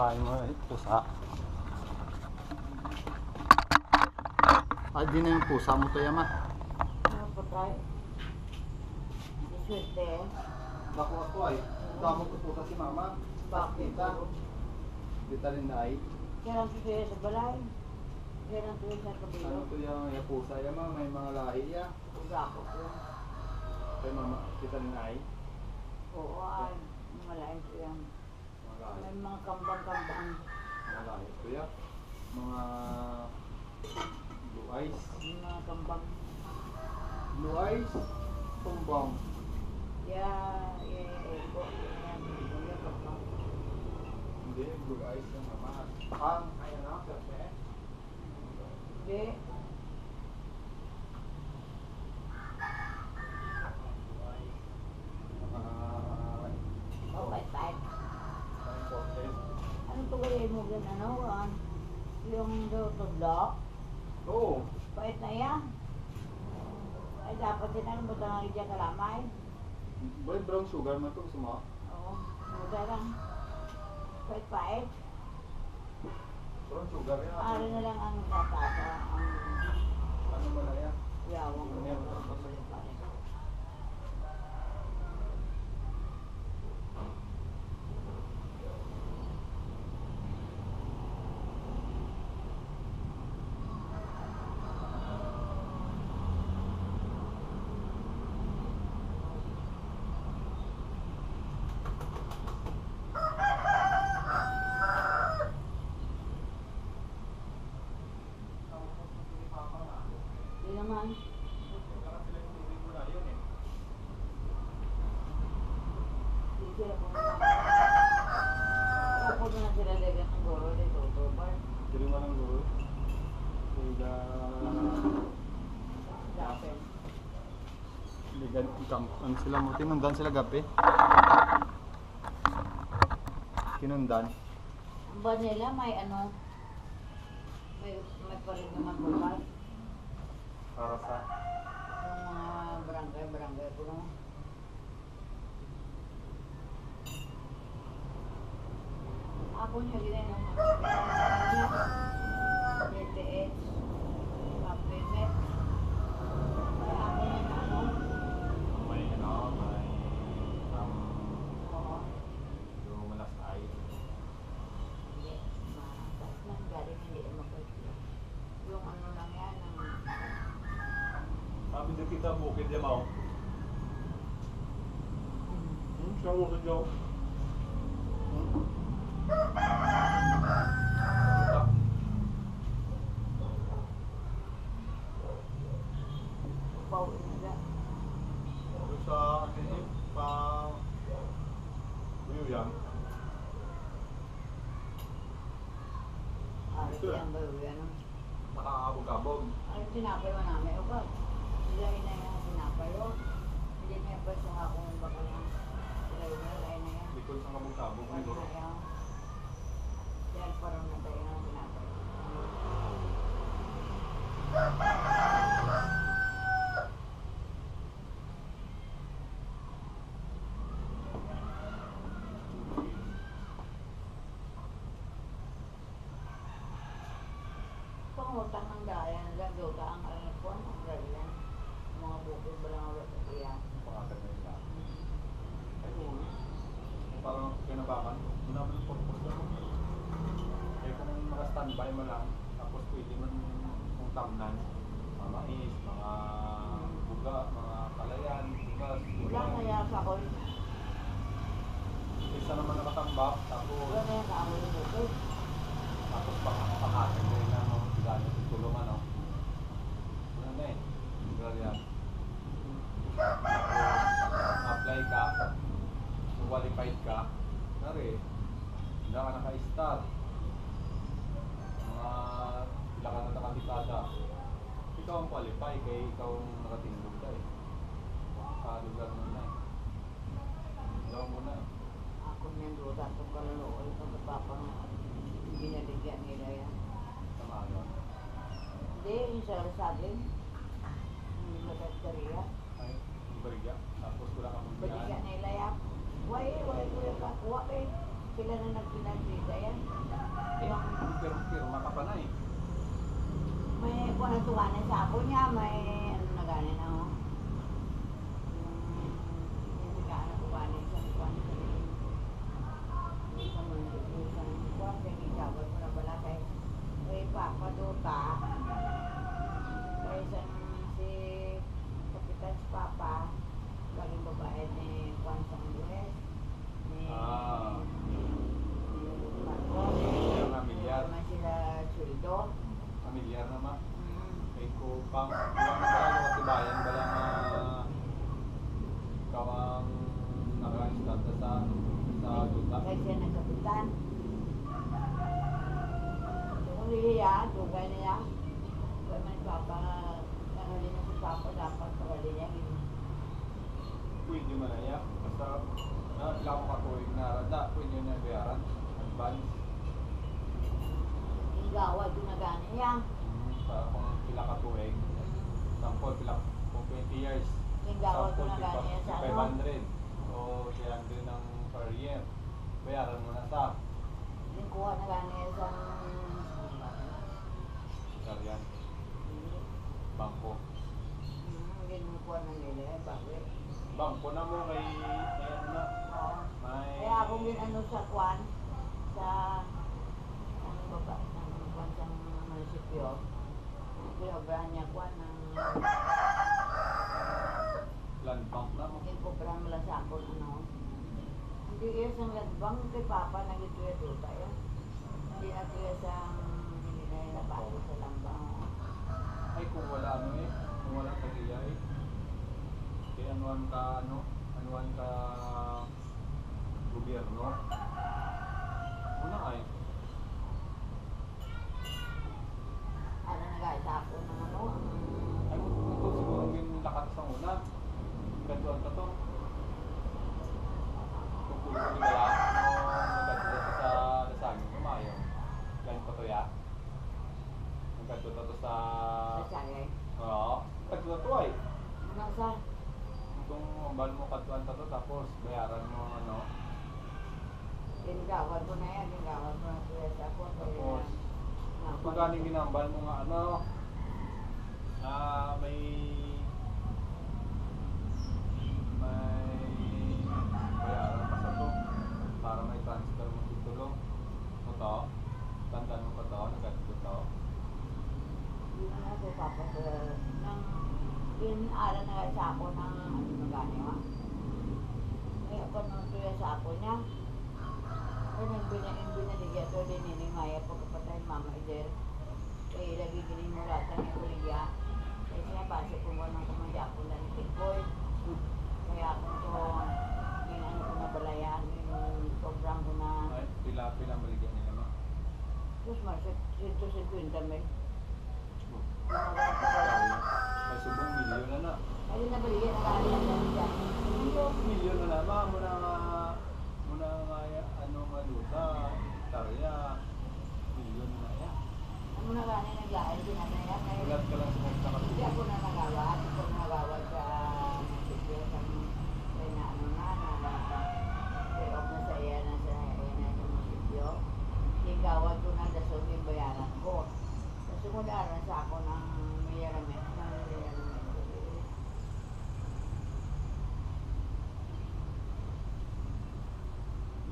Kain mo pusa. Ay, di na yung pusa mo to, Yama. Ano po tayo? Iswerte eh. Bako ako ay. Damo ko pusa si Mama. Bakit? Dita rin na ay. Kaya lang susuya sa balay. Kaya lang tuloy sa kabilo. Ano to yung pusa, Yama? May mga lahi ya. Uga ko po. Kay Mama, dita rin na ay. Oo ay. Malain ko yan. Mga lahi. May mga kambang-kambang. Mga lahi. Ito ya. Mga blue eyes. May mga kambang. Blue eyes. Tumbang. Yeah, eko. Yan. Yung kambang. Hindi, blue eyes yung Mama. Ang, ayan na, serte. Hindi. Oh, bait-bait. Ano to gawin mo gan ano? Yung tudlok? Oo. Pait na yan. Ay dapat din ang butang ng dyan kalamay. Boy, brown sugar man ito, suma. Oo, muda lang. Pait-pait. Brown sugar yan. Ari na lang ang katata, ang Ano ba na yan? yawang Ano yan? Di naman. Di sila pumunta. Ako na sila dagat ng goro dito, Tobar. Jadi walang guru. Sudah Dapen. ligan ang sila mo tinundan sila gabi. Tinundan. Ang ba nila may ano, may parin naman bukal. Para sa Yung mga barangay ko no. Ako niya gina yung LTH, Kapinet. Ay ako niya na ano. may ano, may Oo. yung malasay. Hindi. Mataas lang galing hindi naman pwede. Yung ano lang yan, ang Sabi din kita bukid ya mau. Siya mo sa joke. baw nila. Sa ini pa Uyuyan. Ay, yan ba yan? Nakakabog-abog. Ay, tinapay mo namin. O ba? Sila na yung tinapay o. Hindi niya pa kung ako ng baka lang. Sila yun na yan. Likod sa kabog-abog Ano siguro. na yan? Yan parang natayo ng tinapay. Pangutang ng gaya nila, doon ang alam ko, ang gaya. Mga bukid ba lang ako sa iya. Pangalan na nila. Ay, uwi. Parang kinabakan. Sinabi ng purpose na mo. Eh kung naka-standby mo lang, tapos pwede man kung tamnan, mga mais, mga buga, mga kalayan, bugas, Wala na yan sa ako. isa naman nakatambak, tapos Wala na yan sa ako yung bukid. panghatin din na mga sigano sa tulungan, no? Ano na eh, siguro yan. Apply ka, kung qualified ka, nari, hindi ka naka-start. Mga pila ka na nakadikada. Ikaw ang qualify, kaya ikaw ang nakatindog ka eh. Sa lugar mo na eh. Ikaw mo na eh. Ako niyan doon sa itong kaluluoy, itong kapapang binabigyan nila yan. Sama ano. Hindi, yung sa atin. Hindi magkakariya. Ay, yung barigya. Tapos wala kang Binigyan magbigyan. nila yan. Why ko yung kakuha eh. Sila na nagpinagvisa yan. Yung Pirma ka pa na eh. may kung ano tuwanan sa ako niya, may ano na gano'n na oh. Yung sigana tuwanan sa tuwan sa tuwan kay gitawad mo na pala kay Papa Dota. Kay isang si Kapitan si Papa, galing babae ni Juan Sanduez, ni Marcos, Yung amilyar. naman sila Chuldo. Pamilyar naman. Kay ko pang iwan ba yung katibayan ba lang ikaw ang naka-stand sa duta. Kaya siya nagkapitan. Kung liya, dugay niya. Kaya man Papa, nakali na si Papa, dapat nakali niya. Pwede man na yan. Basta ilang katuwing narada, pwede nyo na bayaran. Advance. Igawad ko na gani niya. Para kung pila katuwing. Sampol, pila kung 20 years. Igawad ko na gani niya sa ano. 500. O 300 ng per year. Bayaran mo na sa Lingkuha na gani niya sa Saryan. Bangko. Lingkuha na nila, bakit? Bangko na mo kay ano na. Oo. May Kaya akong ginano sa Kwan, sa ano ba ba, ng Kwan sa munisipyo. Pinabrahan niya Kwan ng land bank na mo. pinabrahan mo lang sa ako ano. Hindi kaya sa landbang kay Papa nagituya doon tayo. Hindi na kaya sa hindi na yung napalo sa lambang. Ay kung wala ano eh. Kung wala kagaya eh. Kaya anuan ka gobyerno. Una ay. Ano na guys, ako ng ano, Ay ito siguro yung lakat sa una. Gantuan ka to. Kung pulo ko nila magkatuwa sa lasagin kumayo. Ganito to ya. Magkatuwa to sa sasagay. oo. Magkatuwa to ay. Ano sa, Kung ambal mo katuan to tapos bayaran mo ano. ginagawad ko na yan, ginagawad ko na kuya sa ako. Tapos kung galing ginambal mo nga ano may bayaran pa sa to para may transfer mo titulo mo to tandaan mo pa to nagatito to Hindi na ako papasura ng in-aral na guys ako ng ano magani ha. May ako nung tuya sa ako niya. Ay binanigyan to din ni Maya pagkapatay Mama Eder. Kaya lagi din mo lahat ng kuliya. Kaya sinabasa ko mo ng kumandya ko na ni Pitboy. Kaya ako to ano ko na balayan yung sobrang ko na ay pila maligyan nila ma Diyos Marcia, 150 may may subong milyon na na Ay na baliyan na kaya na dyan. milyon na na ma muna nga ano nga luta tarya milyon na ya Ano na gani naglain ginanaya kaya ulat ka lang sa hindi nakatulog ako na nagawad. Ako na nagawad sa sityo sa kaya na ano na kaya off na sa iya na sa munisipyo. Igawad ko na dasog yung bayaran ko. Tapos sumudaran sa ako ng mayaramit.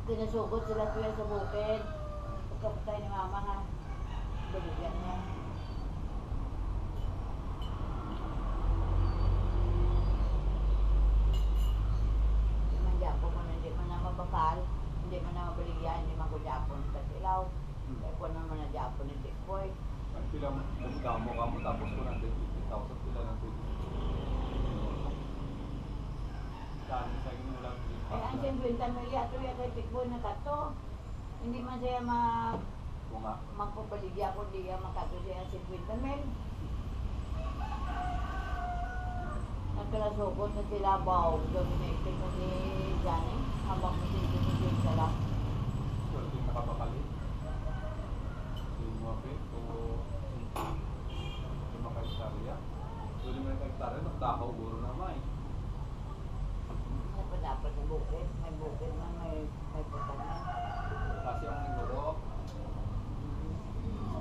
Tinasugot sila tuya sa bukid. Pagkapatay ni Mama nga. Binigyan niya. Hindi man Japon mo, hindi man na mabakal, hindi man na mabaligyan, hindi man ko Japon sa ilaw. Kaya ko naman na Japon ni Tikboy. ay pila mo damo ka mo tapos 150,000 pila lang pwede dami sa inyo lang Kaya ang 50 milya tuya kay Tikboy na kato. Hindi man siya kung nga magpapaligya kundi makato siya 50 mil. Nagkalasukot na sila baw. Dominated na si Johnny. Habang masindi sa lang. swerte nakapakalit yung mga pito yung mga kaistarya so yung mga kaistarya nagtakaw guro na may Ano pa dapat na bukid? May bukid man, may putan na. Kasi ang siguro,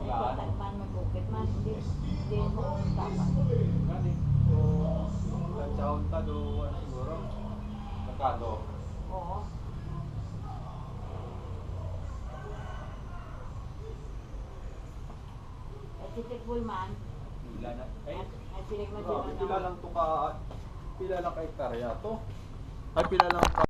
Ikwatan man, magbukit man, hindi mo dapat. gani. So, tansyaon ta do, ano siguro, merkado. Oo. At titikboy man, Pila na. at sinig man Grabe, sila pila lang to ka, pila lang ka hektarya to. Ay, pila lang ka